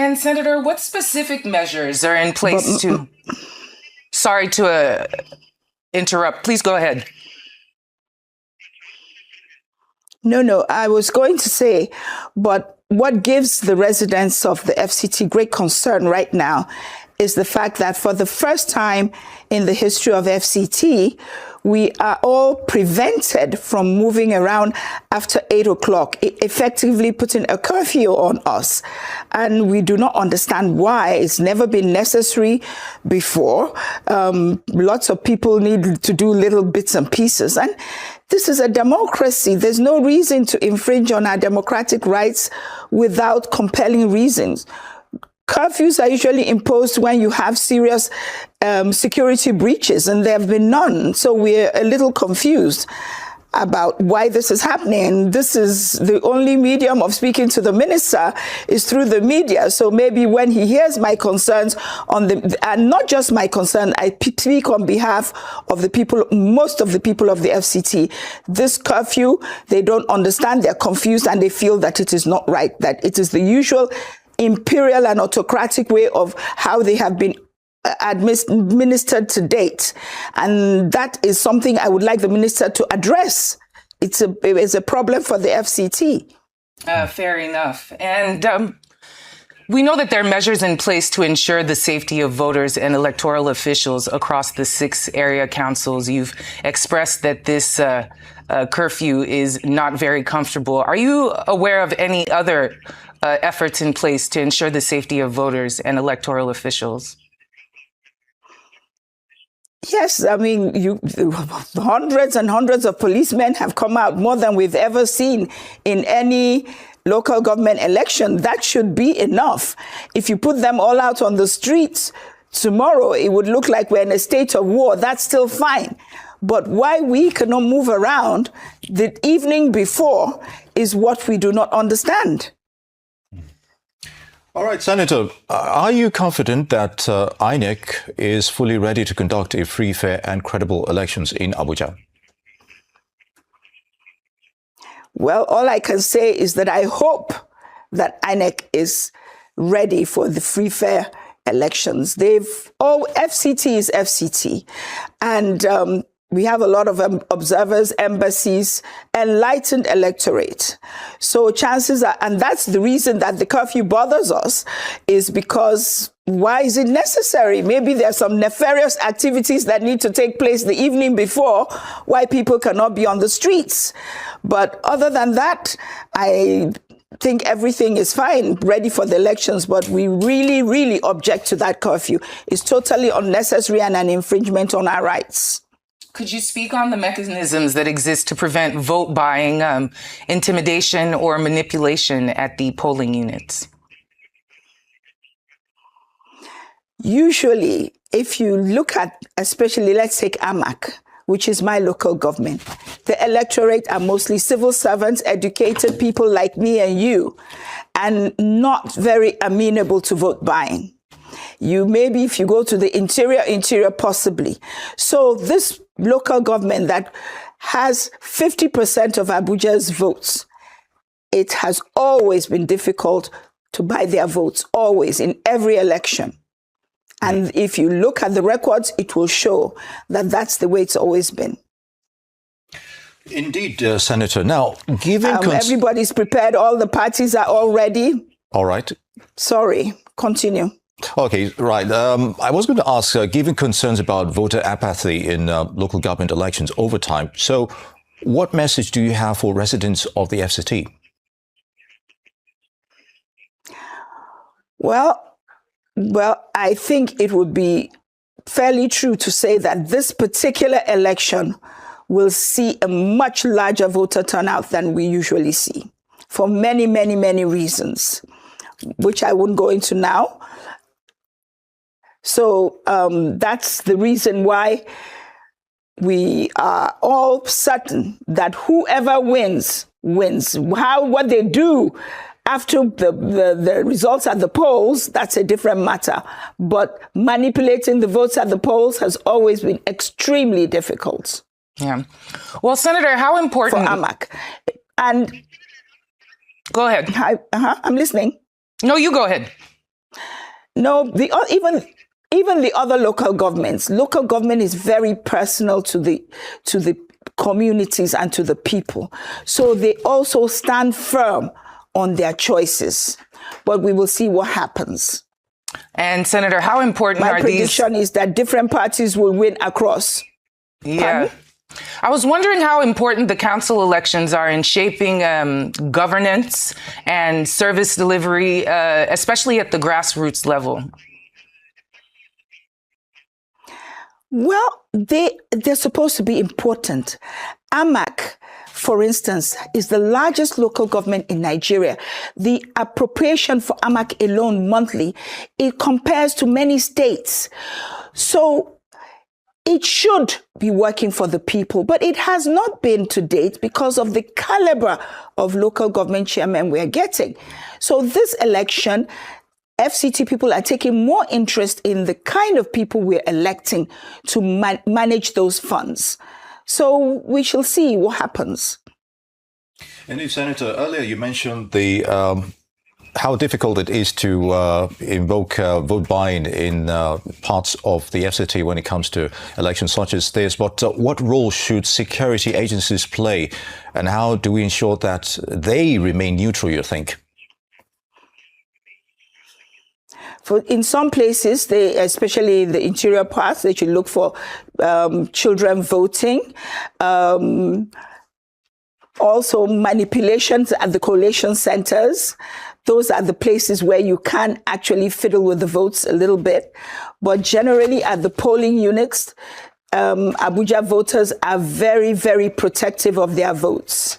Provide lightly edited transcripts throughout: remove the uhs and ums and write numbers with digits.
And Senator, what specific measures are in place to... Sorry to interrupt. Please go ahead. No, I was going to say, but what gives the residents of the FCT great concern right now is the fact that for the first time in the history of FCT, we are all prevented from moving around after 8 o'clock, effectively putting a curfew on us. And we do not understand why. It's never been necessary before. Lots of people need to do little bits and pieces. And this is a democracy. There's no reason to infringe on our democratic rights without compelling reasons. Curfews are usually imposed when you have serious security breaches, and there have been none. So we're a little confused about why this is happening. This is the only medium of speaking to the minister is through the media. So maybe when he hears my concerns and not just my concern, I speak on behalf of the people, most of the people of the FCT. This curfew, they don't understand, they're confused, and they feel that it is not right, that it is the usual imperial and autocratic way of how they have been administered to date. And that is something I would like the minister to address. It's a problem for the FCT. Fair enough. And we know that there are measures in place to ensure the safety of voters and electoral officials across the 6 area councils. You've expressed that this curfew is not very comfortable. Are you aware of any other efforts in place to ensure the safety of voters and electoral officials? Yes, I mean, hundreds and hundreds of policemen have come out, more than we've ever seen in any local government election. That should be enough. If you put them all out on the streets tomorrow, it would look like we're in a state of war. That's still fine. But why we cannot move around the evening before is what we do not understand. All right, Senator, are you confident that INEC is fully ready to conduct a free, fair and credible elections in Abuja? Well, all I can say is that I hope that INEC is ready for the free, fair elections. FCT is FCT. And we have a lot of observers, embassies, enlightened electorate. So chances are, and that's the reason that the curfew bothers us, is because why is it necessary? Maybe there's some nefarious activities that need to take place the evening before, why people cannot be on the streets. But other than that, I think everything is fine, ready for the elections, but we really, really object to that curfew. It's totally unnecessary and an infringement on our rights. Could you speak on the mechanisms that exist to prevent vote buying, intimidation, or manipulation at the polling units? Usually, if you look at, especially let's take AMAC, which is my local government, the electorate are mostly civil servants, educated people like me and you, and not very amenable to vote buying. Maybe if you go to the interior possibly. So this local government that has 50% of Abuja's votes, it has always been difficult to buy their votes, always, in every election. And if you look at the records, it will show that that's the way it's always been. Indeed, Senator. Now, given... everybody's prepared, all the parties are all ready. All right. Sorry, continue. Okay, right. I was going to ask, given concerns about voter apathy in local government elections over time, so what message do you have for residents of the FCT? Well, I think it would be fairly true to say that this particular election will see a much larger voter turnout than we usually see, for many, many, many reasons, which I won't go into now. So that's the reason why we are all certain that whoever wins. What they do after the results at the polls, that's a different matter. But manipulating the votes at the polls has always been extremely difficult. Yeah. Well, Senator, how important... For AMAC. And... Go ahead. I'm listening. No, you go ahead. No, even the other local governments. Local government is very personal to the communities and to the people. So they also stand firm on their choices. But we will see what happens. And Senator, how important My are prediction is that different parties will win across. Yeah. Pardon? I was wondering how important the council elections are in shaping governance and service delivery, especially at the grassroots level. Well, they're supposed to be important. AMAC, for instance, is the largest local government in Nigeria. The appropriation for AMAC alone monthly, it compares to many states. So it should be working for the people, but it has not been to date because of the caliber of local government chairmen we're getting. So this election, FCT people are taking more interest in the kind of people we're electing to manage those funds. So we shall see what happens. And Senator, earlier you mentioned the how difficult it is to invoke vote buying in parts of the FCT when it comes to elections such as this. But what role should security agencies play, and how do we ensure that they remain neutral, you think? In some places, especially in the interior parts, they should look for children voting. Also, manipulations at the collation centers. Those are the places where you can actually fiddle with the votes a little bit. But generally, at the polling units, Abuja voters are very, very protective of their votes.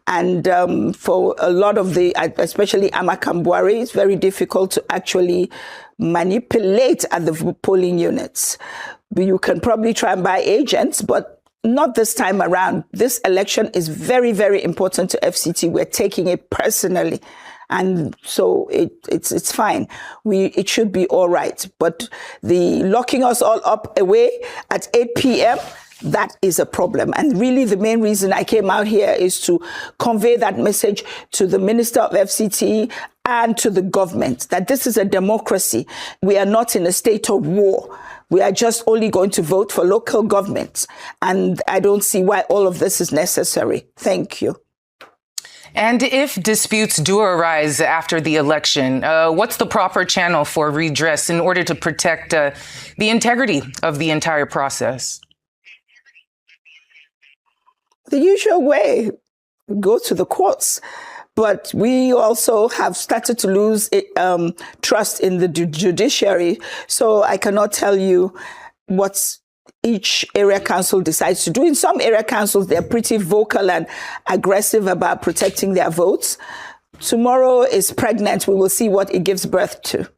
And for a lot of especially Amakambwari, it's very difficult to actually manipulate at the polling units. You can probably try and buy agents, but not this time around. This election is very, very important to FCT. We're taking it personally. And so it's fine. It should be all right. But the locking us all up away at 8 p.m., that is a problem. And really the main reason I came out here is to convey that message to the Minister of FCT and to the government that this is a democracy. We are not in a state of war. We are just only going to vote for local governments. And I don't see why all of this is necessary. Thank you. And if disputes do arise after the election, what's the proper channel for redress in order to protect the integrity of the entire process? The usual way, go to the courts. But we also have started to lose trust in the judiciary. So I cannot tell you what each area council decides to do. In some area councils, they're pretty vocal and aggressive about protecting their votes. Tomorrow is pregnant. We will see what it gives birth to.